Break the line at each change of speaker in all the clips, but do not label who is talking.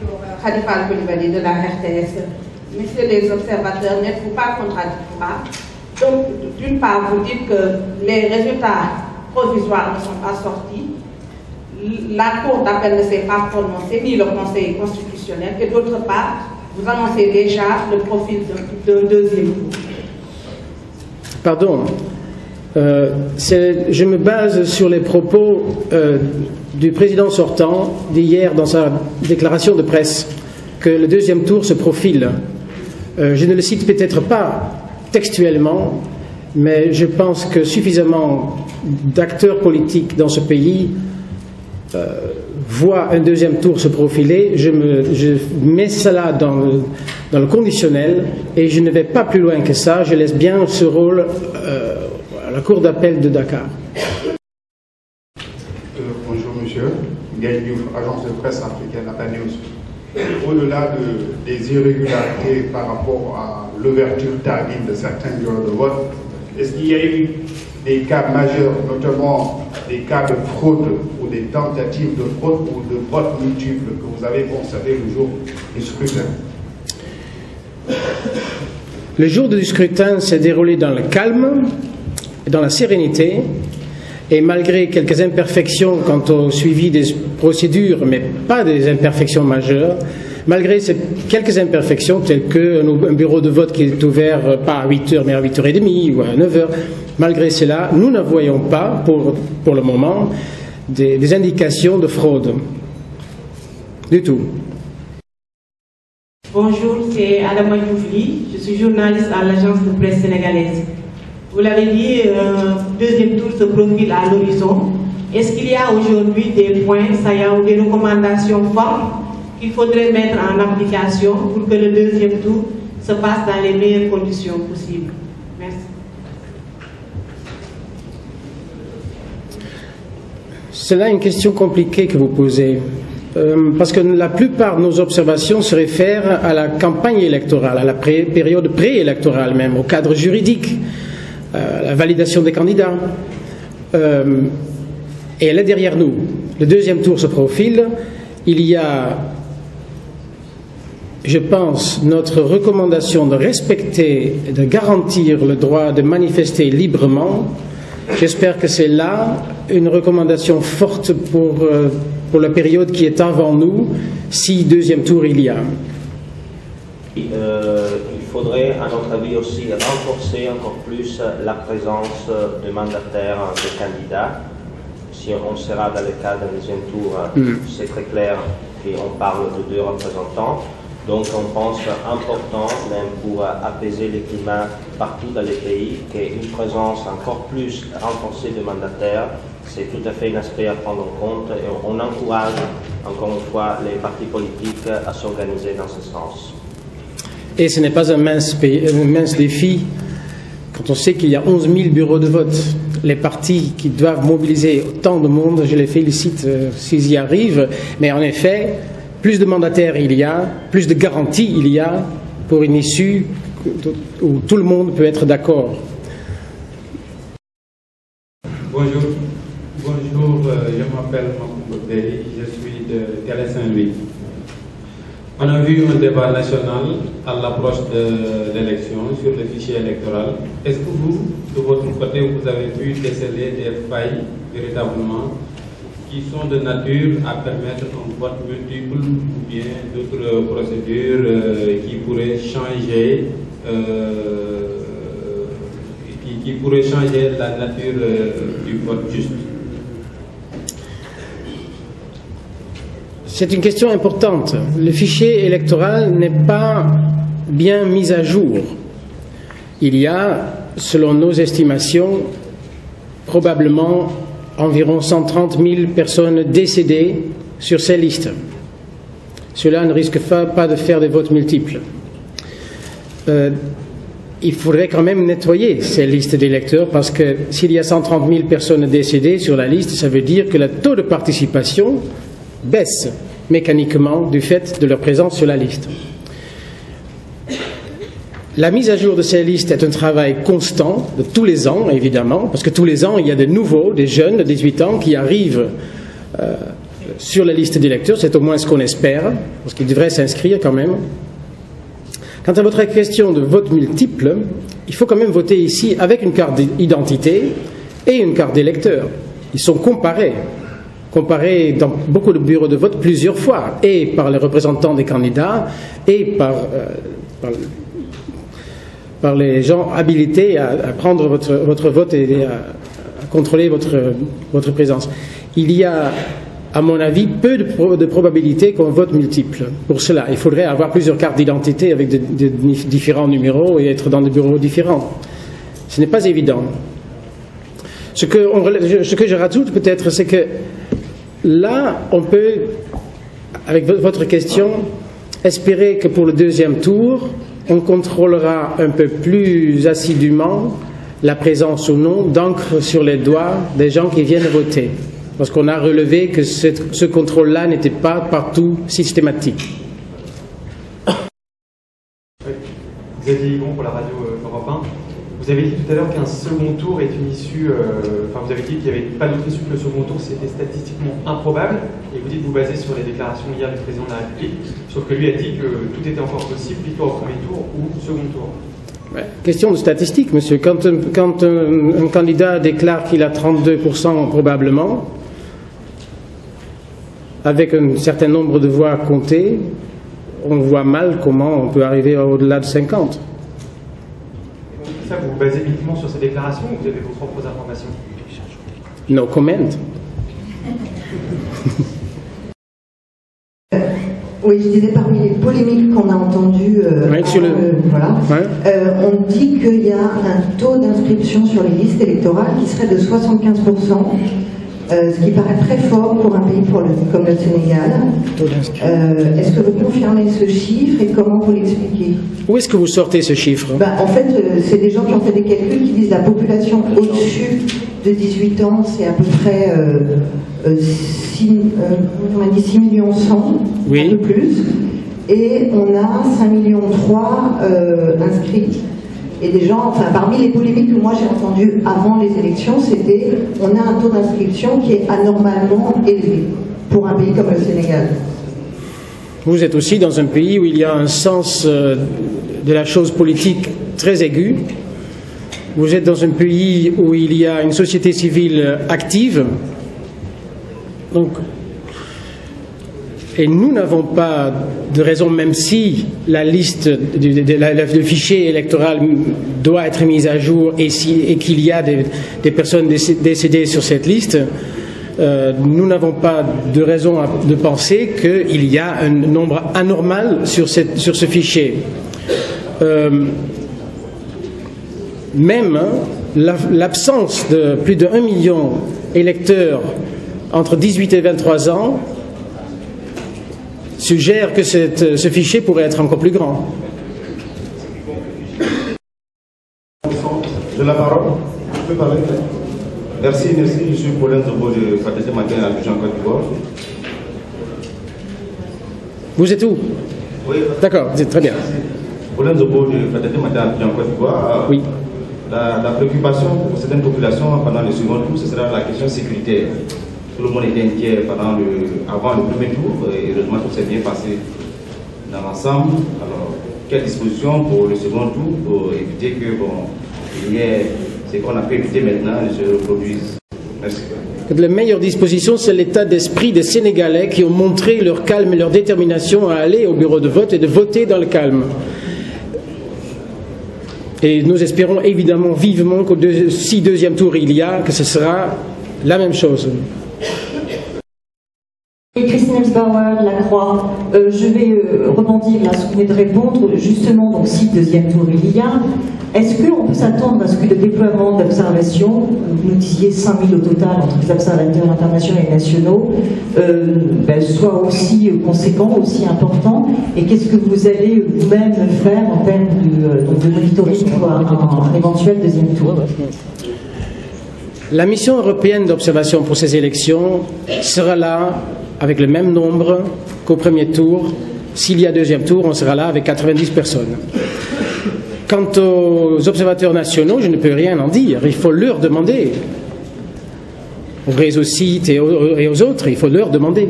Bonjour, Khalifa Koulibaly de la RTS. Messieurs les observateurs, n'êtes-vous pas contradictoires? Donc, d'une part, vous dites que les résultats provisoires ne sont pas sortis, la Cour d'appel ne s'est pas prononcée, ni le Conseil constitutionnel, et d'autre part, vous annoncez déjà le profil d'un deuxième tour.
Pardon, je me base sur les propos du président sortant d'hier dans sa déclaration de presse, que le deuxième tour se profile. Je ne le cite peut-être pas textuellement, mais je pense que suffisamment d'acteurs politiques dans ce pays voient un deuxième tour se profiler. Je mets cela dans le conditionnel et je ne vais pas plus loin que ça. Je laisse bien ce rôle à la Cour d'appel de Dakar.
Bonjour monsieur, Gaël Diouf, agence de presse africaine à News. Au-delà des irrégularités par rapport à l'ouverture tardive de certains bureaux de vote, est-ce qu'il y a eu des cas majeurs, notamment des cas de fraude ou des tentatives de fraude ou de vote multiple que vous avez constaté le jour du scrutin?
Le jour du scrutin s'est déroulé dans le calme, dans la sérénité, et malgré quelques imperfections quant au suivi des procédures, mais pas des imperfections majeures, malgré ces quelques imperfections telles qu'un bureau de vote qui est ouvert pas à 8h mais à 8h30 ou à 9h, malgré cela, nous ne voyons pas pour le moment des indications de fraude. Du tout.
Bonjour, c'est Adama Dioufli, je suis journaliste à l'agence de presse sénégalaise. Vous l'avez dit, deuxième tour se profile à l'horizon. Est-ce qu'il y a aujourd'hui des points saillants ou des recommandations fortes qu'il faudrait mettre en application pour que le deuxième tour se passe dans les meilleures conditions possibles? Merci.
C'est là une question compliquée que vous posez. Parce que la plupart de nos observations se réfèrent à la campagne électorale, à la période préélectorale même, au cadre juridique, la validation des candidats. Et elle est derrière nous. Le deuxième tour se profile. Il y a, je pense, notre recommandation de respecter, de garantir le droit de manifester librement. J'espère que c'est là une recommandation forte pour la période qui est avant nous, si deuxième tour il y a.
Il faudrait, à notre avis, aussi renforcer encore plus la présence de mandataires, de candidats. Si on sera dans le cas d'un deuxième tour, c'est très clair qu'on parle de 2 représentants. Donc on pense important, même pour apaiser le climat partout dans les pays, qu'une présence encore plus renforcée de mandataires, c'est tout à fait un aspect à prendre en compte et on encourage encore une fois les partis politiques à s'organiser dans ce sens.
Et ce n'est pas un mince défi quand on sait qu'il y a 11 000 bureaux de vote. Les partis qui doivent mobiliser autant de monde, je les félicite s'ils y arrivent, mais en effet, plus de mandataires il y a, plus de garanties il y a pour une issue où tout le monde peut être d'accord.
Bonjour, je m'appelle Makoumba Berry, je suis de Calais Saint-Louis. On a vu un débat national à l'approche de l'élection sur le fichier électoral. Est-ce que vous, de votre côté, vous avez pu déceler des failles véritablement qui sont de nature à permettre un vote multiple ou bien d'autres procédures qui pourraient changer la nature du vote juste?
C'est une question importante. Le fichier électoral n'est pas bien mis à jour. Il y a, selon nos estimations, probablement environ 130 000 personnes décédées sur ces listes. Cela ne risque pas de faire des votes multiples. Il faudrait quand même nettoyer ces listes d'électeurs parce que s'il y a 130 000 personnes décédées sur la liste, ça veut dire que le taux de participation baisse mécaniquement du fait de leur présence sur la liste. La mise à jour de ces listes est un travail constant, de tous les ans évidemment, parce que tous les ans il y a des nouveaux, des jeunes de 18 ans qui arrivent sur la liste d'électeurs, c'est au moins ce qu'on espère, parce qu'ils devraient s'inscrire quand même. Quant à votre question de vote multiple, il faut quand même voter ici avec une carte d'identité et une carte d'électeur. Ils sont comparés dans beaucoup de bureaux de vote plusieurs fois, et par les représentants des candidats, et par les gens habilités à prendre votre vote et à contrôler votre présence. Il y a, à mon avis, peu de probabilité qu'on vote multiple. Pour cela, il faudrait avoir plusieurs cartes d'identité avec de différents numéros et être dans des bureaux différents. Ce n'est pas évident. Ce que je rajoute peut-être, c'est que là, on peut, avec votre question, espérer que pour le deuxième tour, on contrôlera un peu plus assidûment la présence ou non d'encre sur les doigts des gens qui viennent voter. Parce qu'on a relevé que ce contrôle-là n'était pas partout systématique.
Oui. Xavier Higon pour la radio Europe 1. Vous avez dit tout à l'heure qu'un second tour est une issue, vous avez dit qu'il n'y avait pas d'autre issue que le second tour, c'était statistiquement improbable, et vous dites que vous basez sur les déclarations hier du président de la République, sauf que lui a dit que tout était encore possible, victoire au premier tour ou second tour.
Question de statistique, monsieur. Quand un candidat déclare qu'il a 32% probablement, avec un certain nombre de voix comptées, on voit mal comment on peut arriver au-delà de 50.
Ça, vous vous basez uniquement sur ces déclarations ou vous avez vos propres informations?
No comment.
Oui, je disais, parmi les polémiques qu'on a entendues, on dit qu'il y a un taux d'inscription sur les listes électorales qui serait de 75%, ce qui paraît très fort pour un pays comme le Sénégal. Est-ce que vous confirmez ce chiffre et comment vous l'expliquez?
Où est-ce que vous sortez ce chiffre?
En fait, c'est des gens qui ont fait des calculs qui disent la population au-dessus de 18 ans, c'est à peu près 6 millions 100,
oui.
Un peu plus, et on a 5 millions 3 inscrits. Et des gens, enfin parmi les polémiques que moi j'ai entendues avant les élections, c'était on a un taux d'inscription qui est anormalement élevé pour un pays comme le Sénégal.
Vous êtes aussi dans un pays où il y a un sens de la chose politique très aigu. Vous êtes dans un pays où il y a une société civile active. Donc, et nous n'avons pas de raison, même si la liste, le fichier électoral doit être mis à jour et qu'il y a des personnes décédées sur cette liste, nous n'avons pas de raison de penser qu'il y a un nombre anormal sur ce fichier. Même l'absence de plus de 1 million d'électeurs entre 18 et 23 ans suggère que ce fichier pourrait être encore plus grand.
J'ai la parole. Je peux parler? Merci. Je suis Paulin Zobo de Fatete Matin à Abidjan, Côte d'Ivoire.
Vous êtes où?
Oui.
D'accord, c'est très bien.
Paulin Zobo de Fatete Matin à Abidjan, Côte d'Ivoire.
Oui.
La préoccupation pour certaines populations pendant le second tour, ce sera la question sécuritaire. Tout le monde était inquiet avant le premier tour, et heureusement tout s'est bien passé dans l'ensemble. Alors, quelles dispositions pour le second tour pour éviter que il y ait ce qu'on a pu éviter maintenant ne se reproduise? Merci.
La meilleure disposition, c'est l'état d'esprit des Sénégalais qui ont montré leur calme et leur détermination à aller au bureau de vote et de voter dans le calme. Et nous espérons évidemment vivement qu'au si deuxième tour il y a, que ce sera la même chose.
Et Christine Elsbauer, La Croix, je vais rebondir à ce que vous venez de répondre. Justement, donc si deuxième tour il y a, est-ce qu'on peut s'attendre à ce que le déploiement d'observation, vous nous disiez 5 000 au total entre les observateurs internationaux et nationaux, soit aussi conséquent, aussi important? Et qu'est-ce que vous allez vous-même faire en termes de monitoring pour un éventuel deuxième tour?
La mission européenne d'observation pour ces élections sera là avec le même nombre qu'au premier tour. S'il y a deuxième tour, on sera là avec 90 personnes. Quant aux observateurs nationaux, je ne peux rien en dire. Il faut leur demander. réseaux sites et aux autres, il faut leur demander.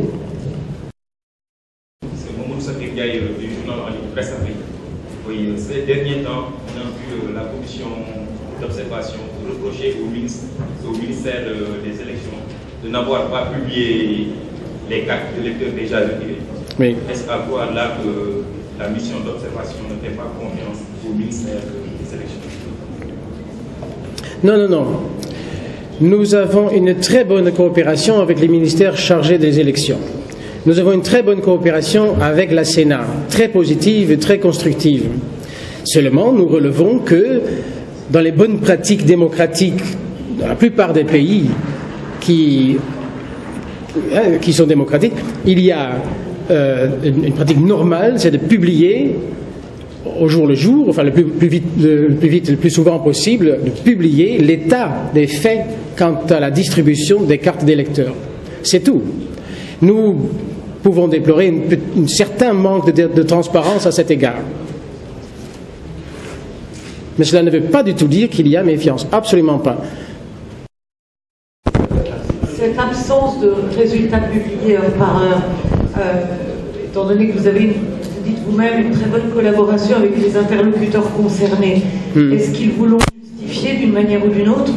C'est Mamoudou Sakir Ndiaye du journal en ligne Presse Afrique. Oui, ces derniers temps, on a vu la commission d'observation reprocher au ministère des élections de n'avoir pas publié les cartes d'électeurs déjà retirées.
Oui.
Est-ce à voir là que la mission d'observation ne fait pas confiance au ministère des élections?
Non, non, non. Nous avons une très bonne coopération avec les ministères chargés des élections. Nous avons une très bonne coopération avec la Sénat, très positive et très constructive. Seulement, nous relevons que dans les bonnes pratiques démocratiques, dans la plupart des pays qui sont démocratiques, il y a une pratique normale, c'est de publier au jour le jour, enfin le plus vite, le plus souvent possible, de publier l'état des faits quant à la distribution des cartes d'électeurs. C'est tout. Nous pouvons déplorer un certain manque de transparence à cet égard. Mais cela ne veut pas du tout dire qu'il y a méfiance. Absolument pas.
Cette absence de résultats publiés heure par heure, étant donné que vous avez, vous dites vous-même, une très bonne collaboration avec les interlocuteurs concernés, est-ce qu'ils vous l'ont justifié d'une manière ou d'une autre?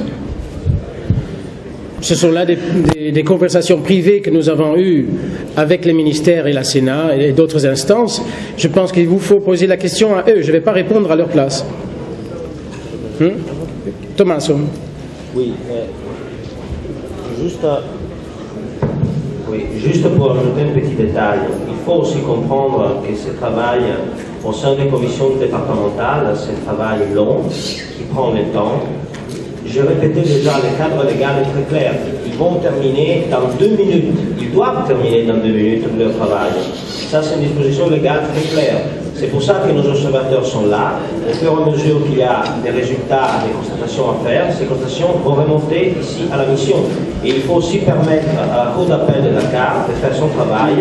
Ce sont là des conversations privées que nous avons eues avec les ministères et la Sénat et d'autres instances. Je pense qu'il vous faut poser la question à eux. Je ne vais pas répondre à leur place. Thomas.
Oui, juste pour ajouter un petit détail, il faut aussi comprendre que ce travail au sein des commissions départementales, c'est un travail long qui prend le temps. Je répétais déjà, le cadre légal est très clair. Ils vont terminer dans 2 minutes. Ils doivent terminer dans 2 minutes leur travail. Ça, c'est une disposition légale très claire. C'est pour ça que nos observateurs sont là. Au fur et à mesure qu'il y a des résultats, des constatations à faire, ces constatations vont remonter ici à la mission. Et il faut aussi permettre à la Cour d'appel de Dakar de faire son travail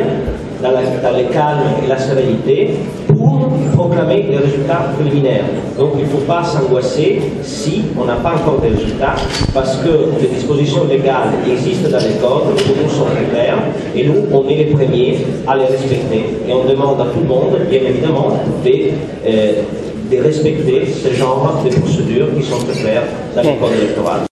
dans le calme et la sérénité pour proclamer les résultats préliminaires. Donc il ne faut pas s'angoisser si on n'a pas encore de résultats, parce que les dispositions légales existent dans les codes, pour nous sont très claires, et nous, on est les premiers à les respecter. Et on demande à tout le monde, bien évidemment, de respecter ce genre de procédures qui sont très claires dans les codes électoraux.